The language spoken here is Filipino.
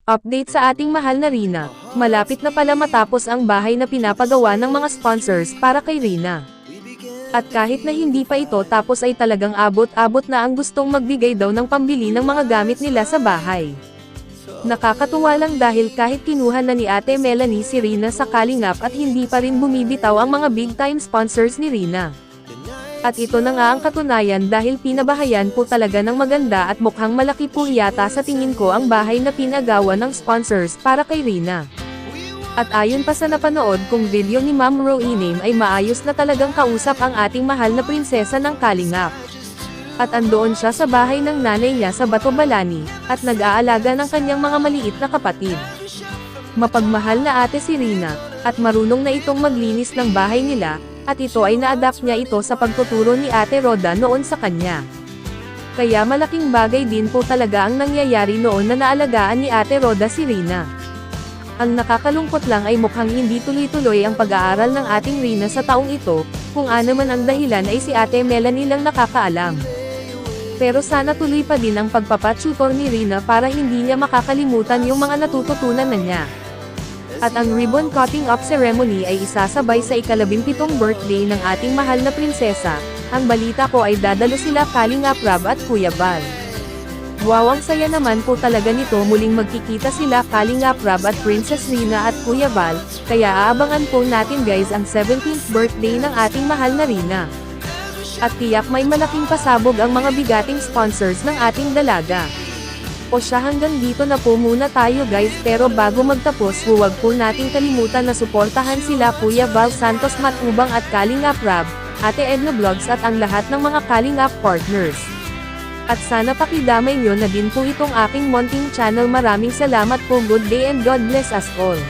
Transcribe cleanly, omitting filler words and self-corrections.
Update sa ating mahal na Rina. Malapit na pala matapos ang bahay na pinapagawa ng mga sponsors para kay Rina. At kahit na hindi pa ito tapos ay talagang abot-abot na ang gustong magbigay daw ng pambili ng mga gamit nila sa bahay. Nakakatuwa lang dahil kahit kinuha na ni Ate Melanie si Rina sa Kalingap at hindi pa rin bumibitaw ang mga big time sponsors ni Rina. At ito na nga ang katunayan dahil pinabahayan po talaga ng maganda at mukhang malaki po yata sa tingin ko ang bahay na pinagawa ng sponsors para kay Rina. At ayon pa sa napanood kong video ni Ma'am Roinem ay maayos na talagang kausap ang ating mahal na prinsesa ng Kalingap. At andoon siya sa bahay ng nanay niya sa Batobalani, at nag-aalaga ng kanyang mga maliit na kapatid. Mapagmahal na ate si Rina, at marunong na itong maglinis ng bahay nila, at ito ay na-adapt niya ito sa pagtuturo ni Ate Roda noon sa kanya. Kaya malaking bagay din po talaga ang nangyayari noon na naalagaan ni Ate Roda si Rina. Ang nakakalungkot lang ay mukhang hindi tuloy-tuloy ang pag-aaral ng ating Rina sa taong ito, kung ano man ang dahilan ay si Ate Melanie lang nakakaalam. Pero sana tuloy pa din ang pagpapatutor ni Rina para hindi niya makakalimutan yung mga natututunan na niya. At ang ribbon cutting up ceremony ay isasabay sa ika-17 birthday ng ating mahal na prinsesa. Ang balita ko ay dadalo sila Kalingap Rab at Kuya Bal. Wow, ang saya naman po talaga nito, muling magkikita sila Kalingap Rab at Princess Rina at Kuya Bal, kaya aabangan po natin guys ang 17th birthday ng ating mahal na Rina. At tiyak may malaking pasabog ang mga bigating sponsors ng ating dalaga. O siya, hanggang dito na po muna tayo guys, pero bago magtapos huwag po nating kalimutan na suportahan sila Kuya Val Santos Matubang at Kalingap Rab, Ate Edna Vlogs at ang lahat ng mga Kalingap partners. At sana pakidamay nyo na din po itong aking munting channel. Maraming salamat po, good day and God bless us all.